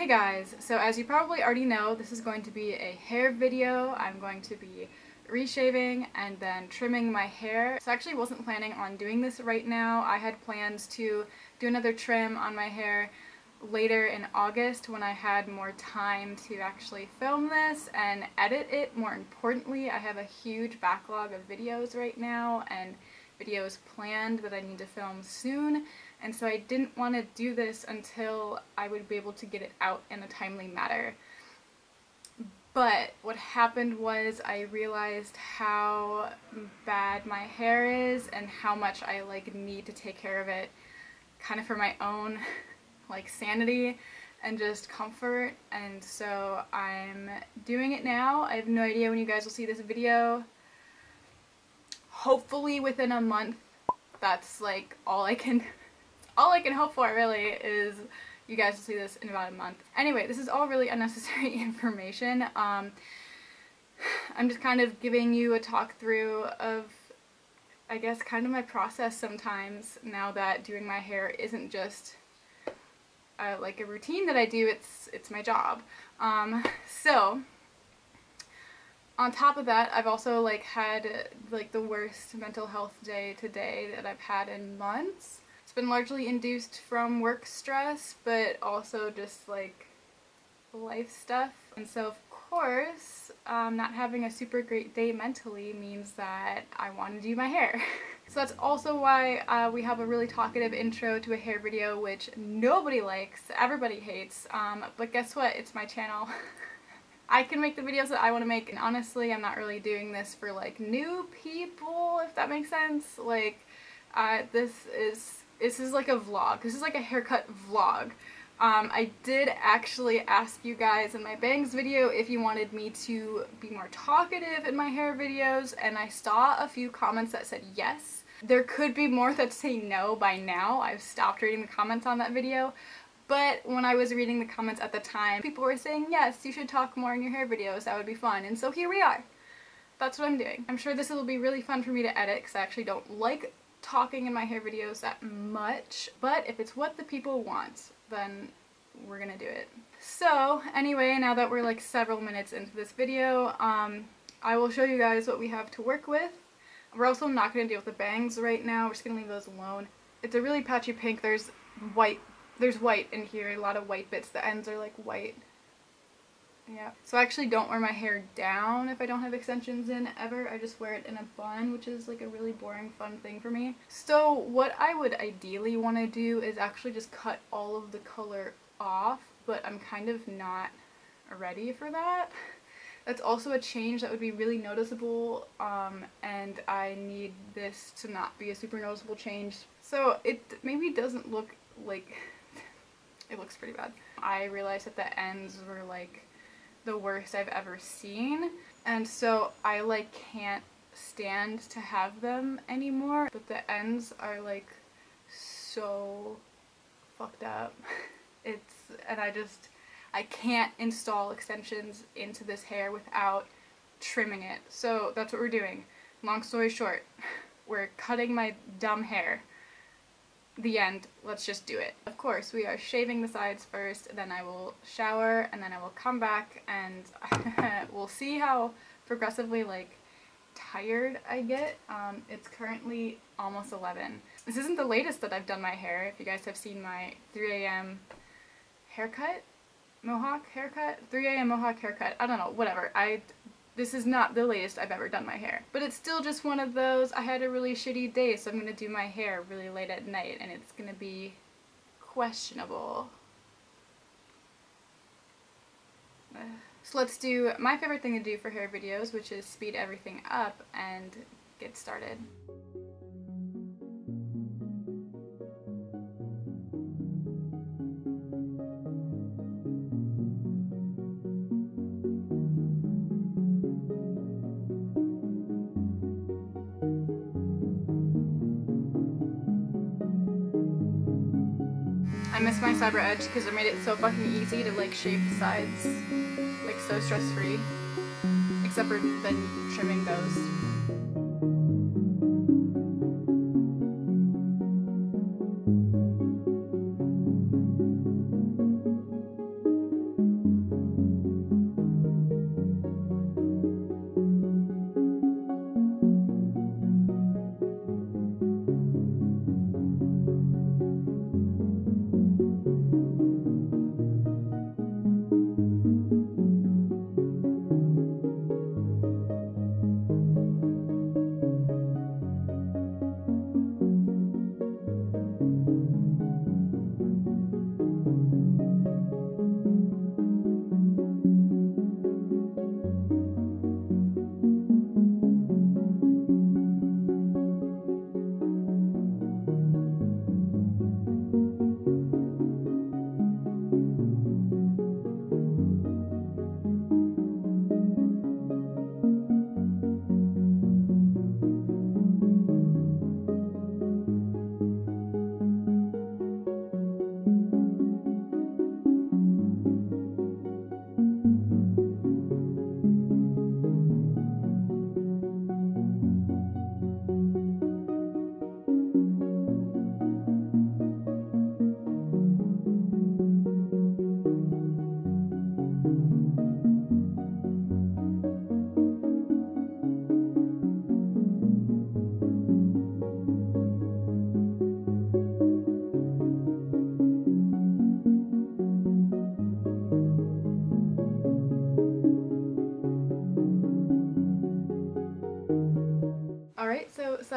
Hey guys, so as you probably already know, this is going to be a hair video. I'm going to be reshaving and then trimming my hair. So I actually wasn't planning on doing this right now. I had plans to do another trim on my hair later in August when I had more time to actually film this and edit it. More importantly, I have a huge backlog of videos right now and videos planned that I need to film soon, and so I didn't want to do this until I would be able to get it out in a timely manner. But what happened was I realized how bad my hair is and how much I need to take care of it kind of for my own sanity and just comfort, and so I'm doing it now. I have no idea when you guys will see this video. Hopefully within a month. That's all I can hope for, really, is you guys will see this in about a month. Anyway, this is all really unnecessary information. I'm just kind of giving you a talk through of, I guess, kind of my process sometimes now that doing my hair isn't just a routine that I do, it's my job. So on top of that, I've also had the worst mental health day today that I've had in months. It's been largely induced from work stress, but also just life stuff. And so of course, not having a super great day mentally means that I want to do my hair. So that's also why we have a really talkative intro to a hair video, which nobody likes, everybody hates, but guess what? It's my channel. I can make the videos that I want to make, and honestly, I'm not really doing this for new people, if that makes sense. This is like a vlog. This is like a haircut vlog. I did actually ask you guys in my bangs video if you wanted me to be more talkative in my hair videos, and I saw a few comments that said yes. There could be more that say no by now. I've stopped reading the comments on that video. But when I was reading the comments at the time, people were saying, yes, you should talk more in your hair videos, that would be fun. And so here we are. That's what I'm doing. I'm sure this will be really fun for me to edit because I actually don't like talking in my hair videos that much. But if it's what the people want, then we're gonna do it. So anyway, now that we're several minutes into this video, I will show you guys what we have to work with. We're also not gonna deal with the bangs right now. We're just gonna leave those alone. It's a really patchy pink. There's white in here, a lot of white bits. The ends are white. Yeah. So I actually don't wear my hair down if I don't have extensions in ever. I just wear it in a bun, which is a really boring fun thing for me. So what I would ideally want to do is actually just cut all of the color off, but I'm kind of not ready for that. That's also a change that would be really noticeable, and I need this to not be a super noticeable change. So it maybe doesn't look it looks pretty bad. I realized that the ends were the worst I've ever seen, and so I can't stand to have them anymore, but the ends are so fucked up. And I can't install extensions into this hair without trimming it. So that's what we're doing. Long story short, we're cutting my dumb hair. The end. Let's just do it. Of course, we are shaving the sides first, then I will shower, and then I will come back and we'll see how progressively tired I get. It's currently almost 11. This isn't the latest that I've done my hair. If you guys have seen my 3 a.m. haircut, mohawk haircut, 3 a.m. mohawk haircut, I don't know, whatever. This is not the latest I've ever done my hair. But it's still just one of those, I had a really shitty day, so I'm gonna do my hair really late at night, and it's gonna be questionable. So let's do my favorite thing to do for hair videos, which is speed everything up and get started. I miss my cyber edge because it made it so fucking easy to shave the sides, so stress-free, except for then trimming those.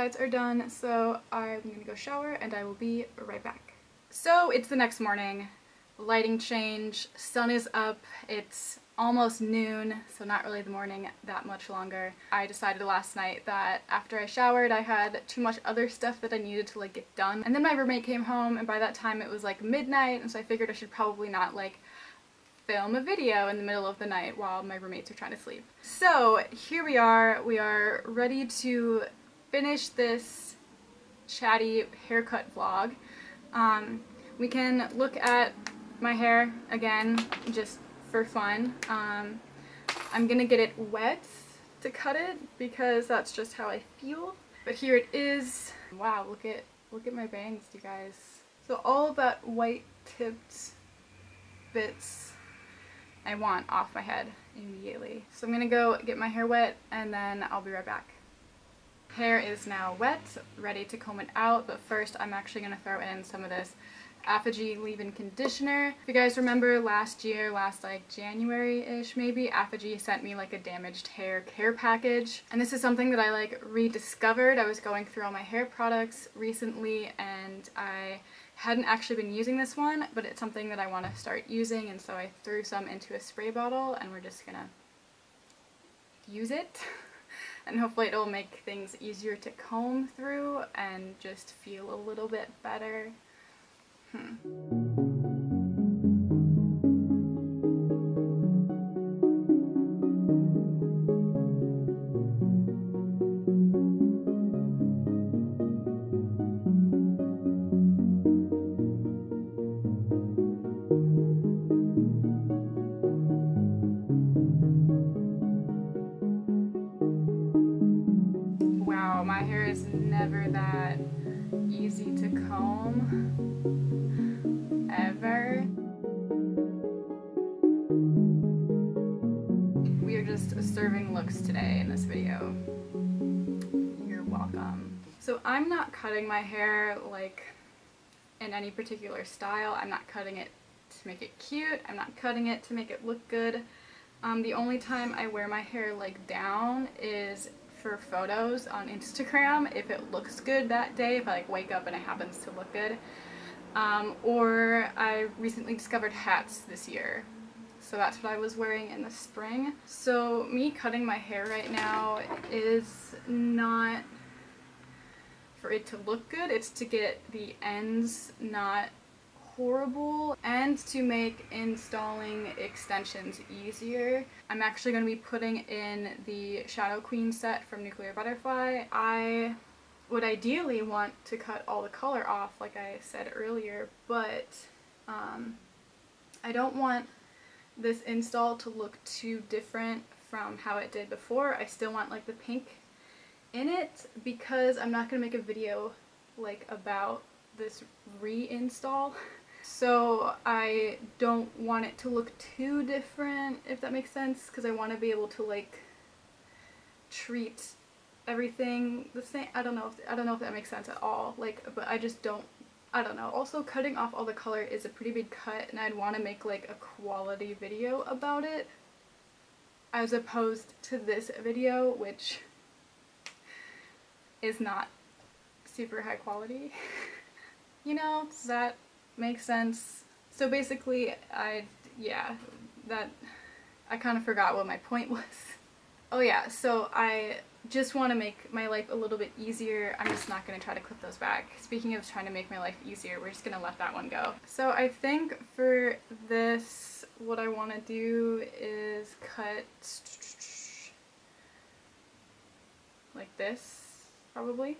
sides are done, so I'm gonna go shower and I will be right back. So it's the next morning, lighting change, sun is up, it's almost noon, so not really the morning that much longer. I decided last night that after I showered I had too much other stuff that I needed to like get done, and then my roommate came home and by that time it was like midnight, and so I figured I should probably not like film a video in the middle of the night while my roommates are trying to sleep. So here we are ready to finish this chatty haircut vlog. We can look at my hair again just for fun. I'm gonna get it wet to cut it because that's just how I feel. But here it is. Wow, look at my bangs, you guys. So all of that white tipped bits I want off my head immediately. So I'm gonna go get my hair wet and then I'll be right back. Hair is now wet, ready to comb it out, but first I'm actually gonna throw in some of this Apogee leave-in conditioner. If you guys remember last year, like January-ish maybe, Apogee sent me like a damaged hair care package. And this is something that I like rediscovered. I was going through all my hair products recently and I hadn't actually been using this one, but it's something that I want to start using, and so I threw some into a spray bottle and we're just gonna use it. And hopefully it'll make things easier to comb through and just feel a little bit better. Wow, my hair is never that easy to comb. Ever. We are just serving looks today in this video. You're welcome. So I'm not cutting my hair like in any particular style. I'm not cutting it to make it cute. I'm not cutting it to make it look good. The only time I wear my hair like down is for photos on Instagram, if it looks good that day, if I like wake up and it happens to look good. Or I recently discovered hats this year, so that's what I was wearing in the spring. So me cutting my hair right now is not for it to look good, it's to get the ends not horrible and to make installing extensions easier. I'm actually going to be putting in the Shadow Queen set from Nuclear Butterfly. I would ideally want to cut all the color off like I said earlier, but I don't want this install to look too different from how it did before. I still want like the pink in it because I'm not going to make a video like about this reinstall. So I don't want it to look too different, if that makes sense, because I want to be able to like treat everything the same. I don't know if that makes sense at all. Like, but I just don't. I don't know. Also, cutting off all the color is a pretty big cut, and I'd want to make like a quality video about it, as opposed to this video, which is not super high quality. You know, does that make sense? So basically, I kind of forgot what my point was. Oh yeah, so I just want to make my life a little bit easier. I'm just not going to try to clip those back. Speaking of trying to make my life easier, we're just going to let that one go. So I think for this, what I want to do is cut like this, probably.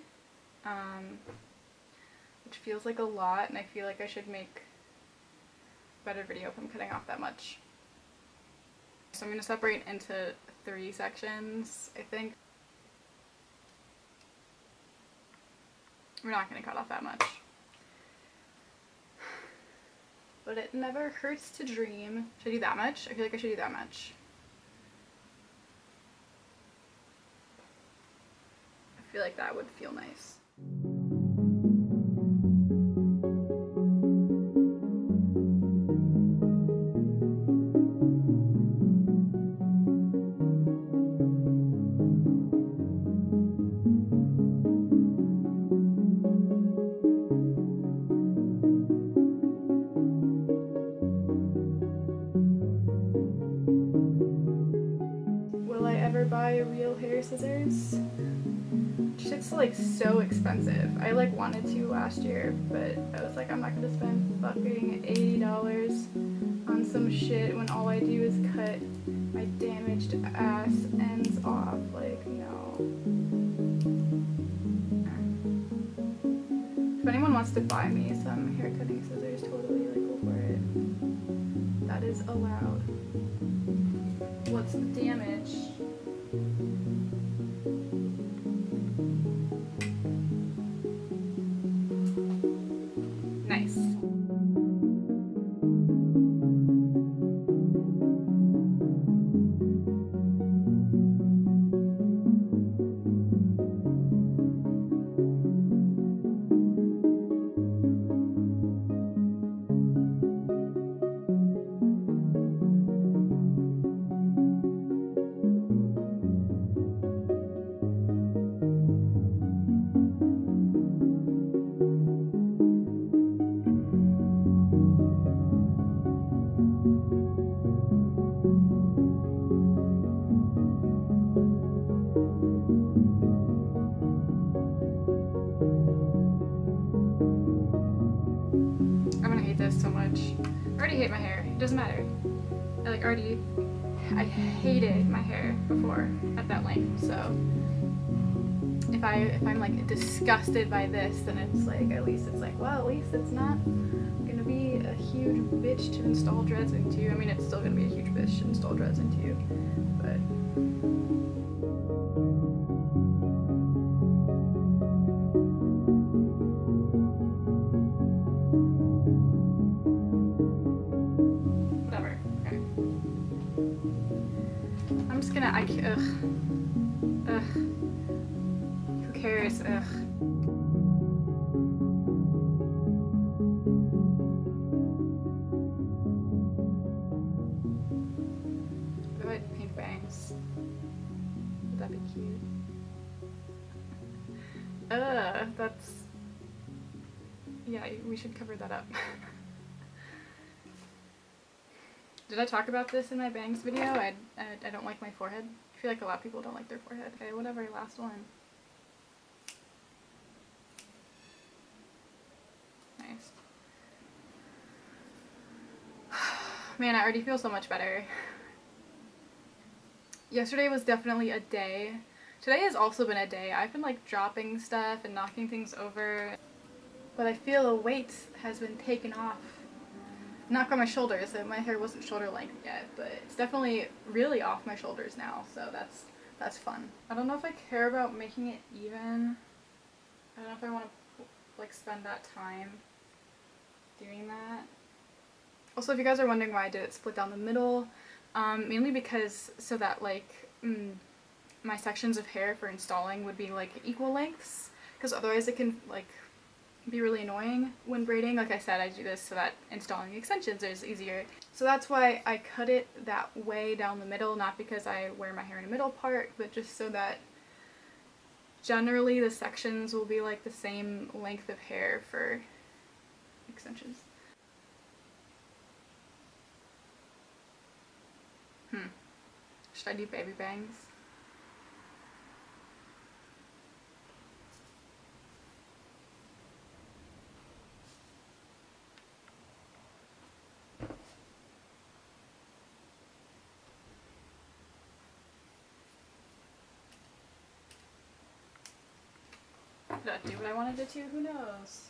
Which feels like a lot, and I feel like I should make a better video if I'm cutting off that much. So I'm going to separate into 3 sections, I think. We're not going to cut off that much. But it never hurts to dream. Should I do that much? I feel like I should do that much. I feel like that would feel nice. ever buy real hair scissors. Shit's like so expensive. I like wanted to last year, but I was like, I'm not gonna spend fucking $80 on some shit when all I do is cut my damaged ass ends off. Like, no. If anyone wants to buy me some hair cutting scissors, totally, like, go for it. That is allowed. What's the damage? Nice. This so much. I already hate my hair. It doesn't matter. I hated my hair before at that length. So if I'm like disgusted by this, then it's like, at least it's like, well, at least it's not gonna be a huge bitch to install dreads into. I mean, it's still gonna be a huge bitch to install dreads into, but. I'm just gonna, ugh. Who cares, ugh. What about pink bangs? Would that be cute? That's, yeah, we should cover that up. Did I talk about this in my bangs video? I don't like my forehead. I feel like a lot of people don't like their forehead. Okay, whatever, last one. Nice. Man, I already feel so much better. Yesterday was definitely a day. Today has also been a day. I've been like dropping stuff and knocking things over. But I feel a weight has been taken off. Not on my shoulders, so my hair wasn't shoulder length yet, but it's definitely really off my shoulders now, so that's fun. I don't know if I care about making it even. I don't know if I want to like spend that time doing that. Also, if you guys are wondering why I did it split down the middle, mainly because so that like my sections of hair for installing would be like equal lengths, because otherwise it can like be really annoying when braiding. Like I said, I do this so that installing extensions is easier. So that's why I cut it that way down the middle, not because I wear my hair in a middle part, but just so that generally the sections will be like the same length of hair for extensions. Should I do baby bangs? Did I do what I wanted it to? Who knows?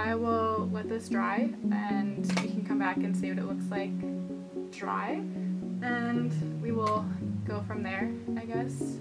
I will let this dry and we can come back and see what it looks like dry, and we will go from there, I guess.